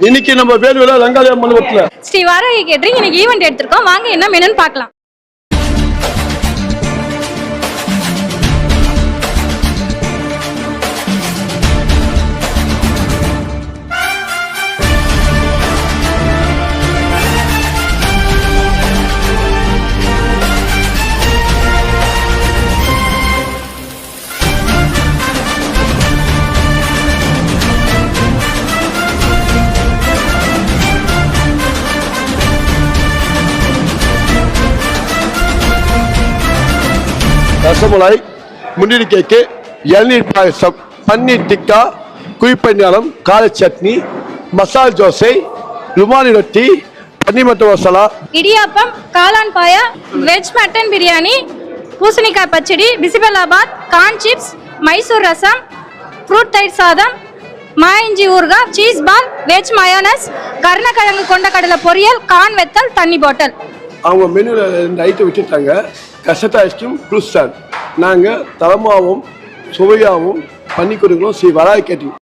இன்னைக்கு நம்ம வேலுவில ரங்காலய மண்டபத்துல ஸ்ரீ வாராகி கேட்டரிங் இன்னைக்கு ஈவென்ட் எடுத்திருக்கோம். வாங்க என்ன மெனுன்னு பார்க்கலாம். ரசமலாய், முந்திரி கேக்கு, இளநீர் பாயசம், பன்னீர் டிக்கா, குழிப்பணியாரம், கார சட்னி, மசால் தோசை, ருமானி ரொட்டி, பன்னீர் மட்டர் மசாலா, இடியாப்பம், காளான் பாயா, வெஜ் மட்டன் பிரியாணி, பூசணிக்காய் பச்சடி, பிசிபெல்லாபாத், கார்ன் சிப்ஸ், மைசூர் ரசம், ஃப்ரூட் தயிர் சாதம், மாயிஞ்சி ஊறுகாய், சீஸ் பால், வெஜ் மயோனஸ், கருணக்கிழங்கு கொண்ட கடலை பொரியல், கார்ன் வெத்தல், தண்ணி பாட்டில். அவங்க மெனுவில் 2 ஐட்டம் வச்சுட்டாங்க. கசட்டா ஐஸ்கிரீம், ஃப்ரூட் சாண்ட். நாங்கள் தரமாகவும் சுவையாகவும் பண்ணி கொடுக்குறோம். ஸ்ரீ வாராகி கேட்டரிங்.